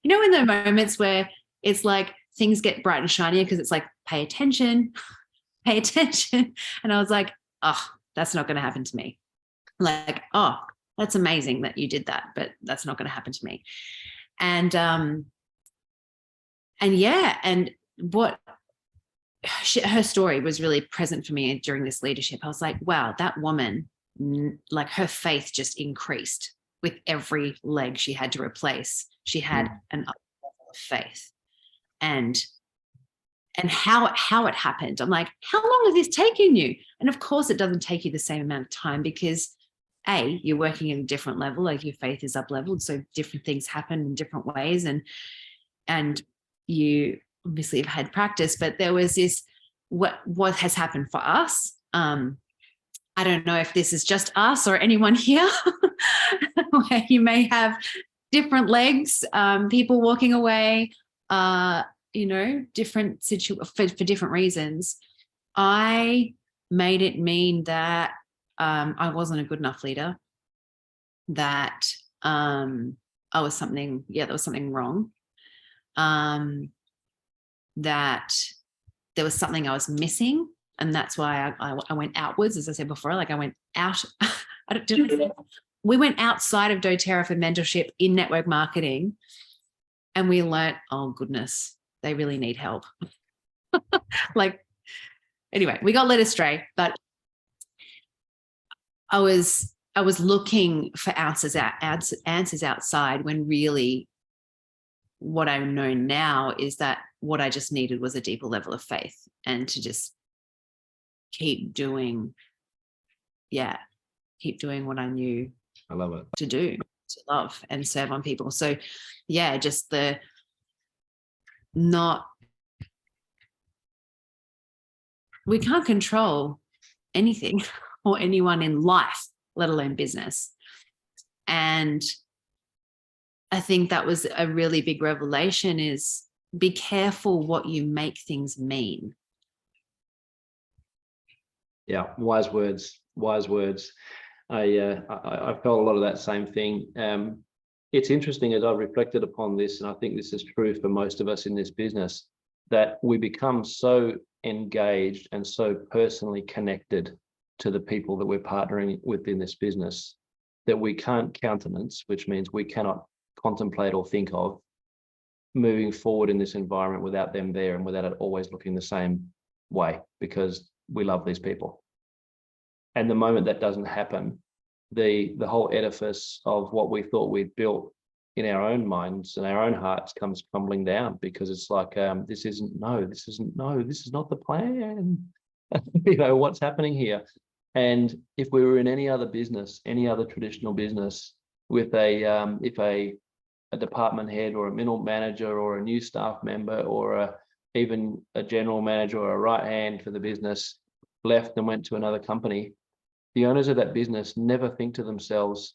in the moments where it's like things get bright and shinier because it's like, pay attention. And I was like, oh, that's not going to happen to me. Like, oh, that's amazing that you did that, but that's not going to happen to me. And what her story was really present for me during this leadership. I was like, wow, that woman, like her faith just increased with every leg she had to replace. She had an up level of faith, and how it happened. I'm like, how long has this taken you? And of course it doesn't take you the same amount of time, because you're working at a different level, like your faith is up leveled. So different things happen in different ways. And you obviously have had practice, but there was this, what has happened for us. I don't know if this is just us or anyone here, where you may have different legs, people walking away, different for different reasons. I made it mean that I wasn't a good enough leader, that there was something wrong, that there was something I was missing. And that's why I went outwards, as I said before, like I went out. We went outside of doTERRA for mentorship in network marketing, and we learnt, oh goodness, they really need help. Anyway, we got led astray, but I was I was looking for answers outside, when really what I know now is that what I just needed was a deeper level of faith, and to just keep doing what I knew I love it. to do, to love and serve on people. So just we can't control anything or anyone in life, let alone business. And I think that was a really big revelation, is be careful what you make things mean. Yeah, wise words. I felt a lot of that same thing. It's interesting, as I've reflected upon this, and I think this is true for most of us in this business, that we become so engaged and so personally connected to the people that we're partnering with in this business that we can't countenance, which means we cannot contemplate or think of moving forward in this environment without them there and without it always looking the same way, because we love these people. And the moment that doesn't happen, the whole edifice of what we thought we'd built in our own minds and our own hearts comes crumbling down, because it's like, this is not the plan. What's happening here? And if we were in any other business, any other traditional business, with if a department head or a middle manager or a new staff member or even a general manager or a right hand for the business left and went to another company, the owners of that business never think to themselves,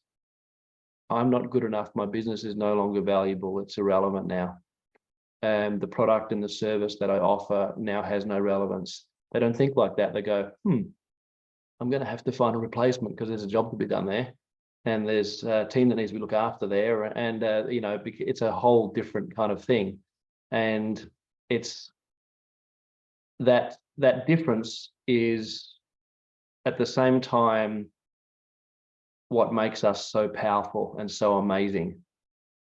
I'm not good enough, my business is no longer valuable, it's irrelevant now. The product and the service that I offer now has no relevance. They don't think like that. They go, I'm going to have to find a replacement because there's a job to be done there. And there's a team that needs to be looked after there. And, it's a whole different kind of thing. And it's that difference is at the same time what makes us so powerful and so amazing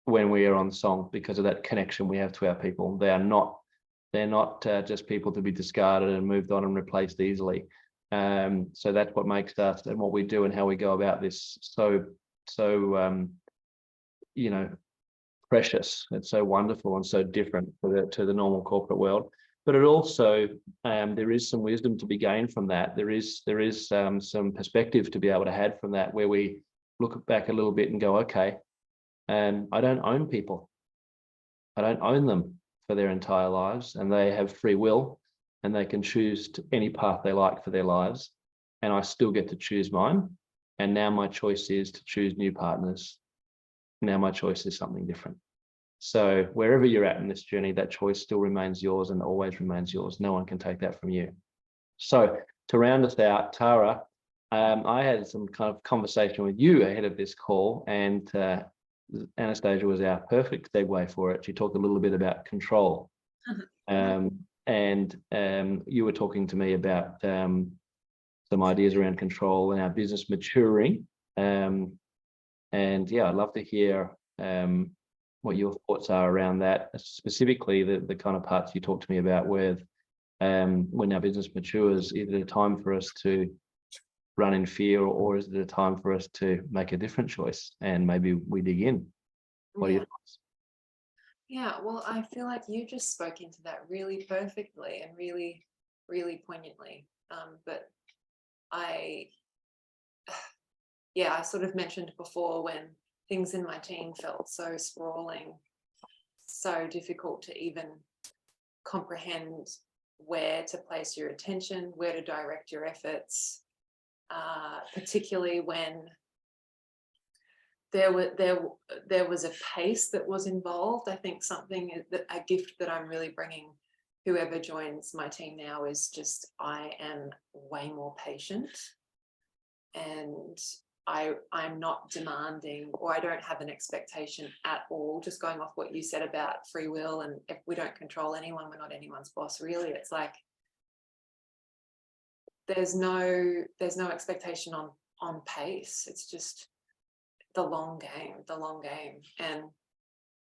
when we are on song, because of that connection we have to our people. They're not just people to be discarded and moved on and replaced easily. So that's what makes us and what we do and how we go about this so precious. It's so wonderful and so different to the normal corporate world. But it also, there is some wisdom to be gained from that. There is some perspective to be able to have from that, where we look back a little bit and go, okay, I don't own people. I don't own them for their entire lives, and they have free will and they can choose any path they like for their lives. And I still get to choose mine. And now my choice is to choose new partners. Now my choice is something different. So wherever you're at in this journey, that choice still remains yours and always remains yours. No one can take that from you. So to round us out, Tara, I had some kind of conversation with you ahead of this call, and Anastasia was our perfect segue for it. She talked a little bit about control. And you were talking to me about some ideas around control and our business maturing. And yeah, I'd love to hear what your thoughts are around that, specifically the kind of parts you talked to me about with when our business matures. Is it a time for us to run in fear, or is it a time for us to make a different choice and maybe we dig in? What are your thoughts? Yeah, well, I feel like you just spoke into that really perfectly and really, really poignantly. But I sort of mentioned before, when things in my team felt so sprawling, so difficult to even comprehend where to place your attention, where to direct differently, particularly when there was a pace that was involved. I think a gift that I'm really bringing whoever joins my team now is just, I am way more patient, and I'm not demanding, or I don't have an expectation at all. Just going off what you said about free will, and if we don't control anyone, we're not anyone's boss. Really, it's like there's no expectation on pace. It's just the long game. And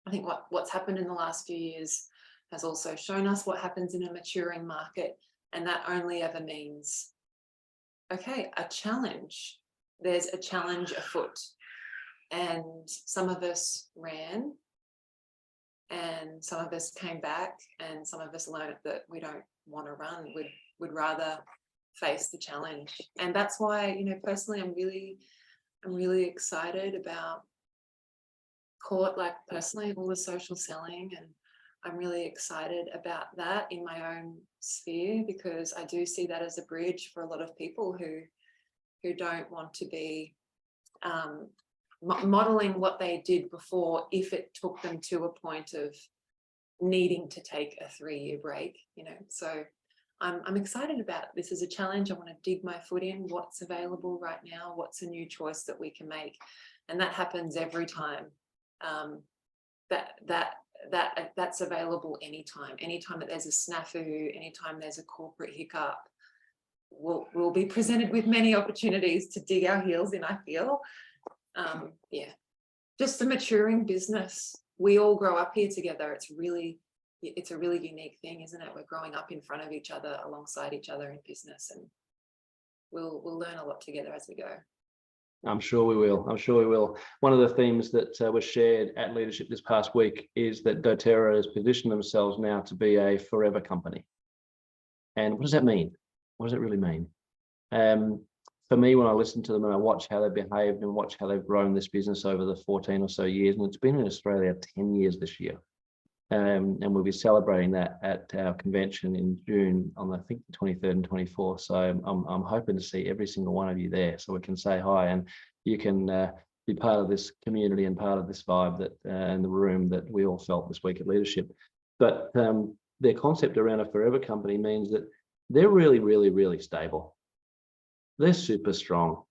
I think what's happened in the last few years has also shown us what happens in a maturing market, and that only ever means, okay, a challenge. there's a challenge afoot, and some of us ran and some of us came back, and some of us learned that we don't want to run. We'd rather face the challenge. And that's why, you know, personally, I'm really excited about court, like personally, all the social selling, and I'm really excited about that in my own sphere, because I do see that as a bridge for a lot of people who don't want to be modeling what they did before, if it took them to a point of needing to take a 3-year break, you know. So I'm excited about it. This is a challenge. I want to dig my foot in. What's available right now? What's a new choice that we can make? And that happens every time. That's available anytime that there's a snafu, anytime there's a corporate hiccup, we'll be presented with many opportunities to dig our heels in, I feel. Yeah, just a maturing business. We all grow up here together. It's a really unique thing, isn't it? We're growing up in front of each other, alongside each other in business, and we'll learn a lot together as we go. I'm sure we will. I'm sure we will. One of the themes that was shared at Leadership this past week is that doTERRA has positioned themselves now to be a forever company. And what does that mean? What does it really mean? For me, when I listen to them and I watch how they behaved and watch how they've grown this business over the 14 or so years, and it's been in Australia 10 years this year. And we'll be celebrating that at our convention in June on, I think, the 23rd and 24th. So I'm hoping to see every single one of you there, so we can say hi and you can be part of this community and part of this vibe that in the room that we all felt this week at Leadership. But their concept around a forever company means that they're really, really, really stable. They're super strong.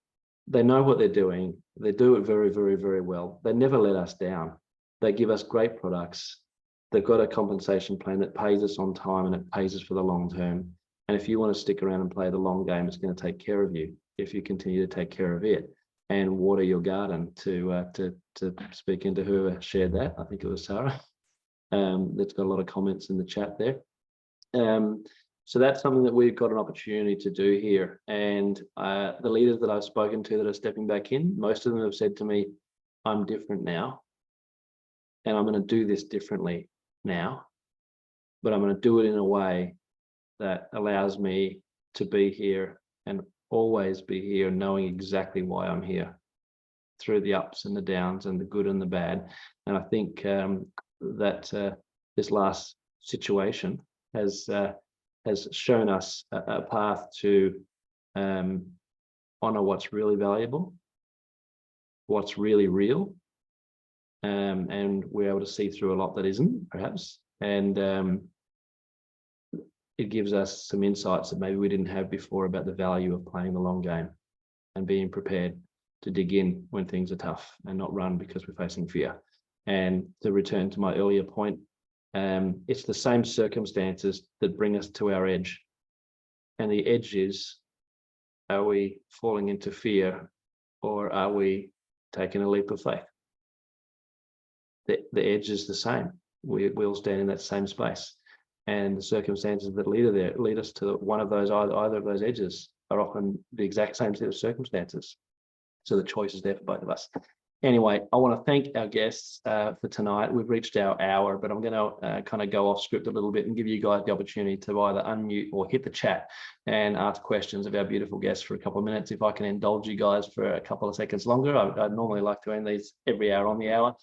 They know what they're doing. They do it very, very, very well. They never let us down. They give us great products. They've got a compensation plan that pays us on time and it pays us for the long term. And if you want to stick around and play the long game, it's going to take care of you if you continue to take care of it and water your garden. To speak into whoever shared that, I think it was Sarah. That's got a lot of comments in the chat there. So that's something that we've got an opportunity to do here. And the leaders that I've spoken to that are stepping back in, most of them have said to me, I'm different now, and I'm going to do this differently now, but I'm going to do it in a way that allows me to be here and always be here, knowing exactly why I'm here, through the ups and the downs and the good and the bad. And I think that this last situation has shown us a path to honor what's really valuable, what's really real, and we're able to see through a lot that isn't, perhaps. And it gives us some insights that maybe we didn't have before about the value of playing the long game and being prepared to dig in when things are tough and not run because we're facing fear. And to return to my earlier point, it's the same circumstances that bring us to our edge. And the edge is, are we falling into fear, or are we taking a leap of faith? The edge is the same. We'll stand in that same space. And the circumstances that lead us to one of those, either of those edges, are often the exact same set of circumstances. So the choice is there for both of us. Anyway, I want to thank our guests for tonight. We've reached our hour, but I'm going to kind of go off script a little bit and give you guys the opportunity to either unmute or hit the chat and ask questions of our beautiful guests for a couple of minutes. If I can indulge you guys for a couple of seconds longer, I'd normally like to end these every hour on the hour.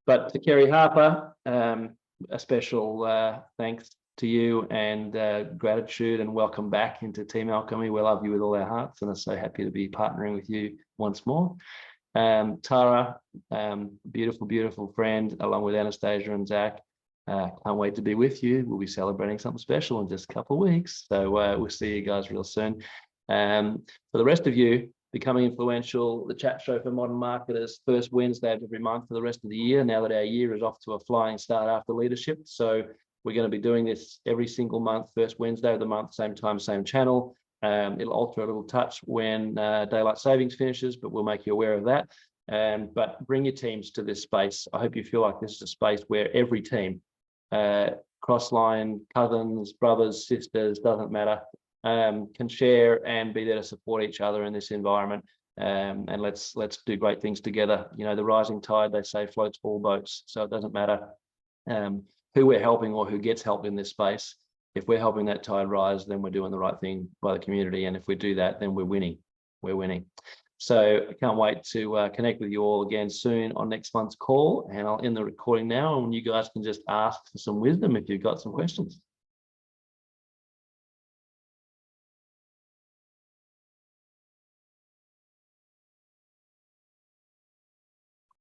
But to Kerry Harper, a special thanks to you and gratitude and welcome back into Team Alchemy. We love you with all our hearts and are so happy to be partnering with you once more. Tara, beautiful, beautiful friend, along with Anastasia and Zach. Can't wait to be with you. We'll be celebrating something special in just a couple of weeks. So we'll see you guys real soon. For the rest of you, Becoming Influential, the chat show for modern marketers, first Wednesday of every month for the rest of the year, now that our year is off to a flying start after Leadership. So we're going to be doing this every single month, first Wednesday of the month, same time, same channel. It'll alter a little touch when daylight savings finishes, but we'll make you aware of that. But bring your teams to this space. I hope you feel like this is a space where every team, cross-line, cousins, brothers, sisters, doesn't matter, can share and be there to support each other in this environment. and let's do great things together. You know, the rising tide, they say, floats all boats. So it doesn't matter who we're helping or who gets helped in this space. If we're helping that tide rise, then we're doing the right thing by the community. And if we do that, then we're winning. We're winning. So I can't wait to connect with you all again soon on next month's call. And I'll end the recording now, and you guys can just ask for some wisdom if you've got some questions.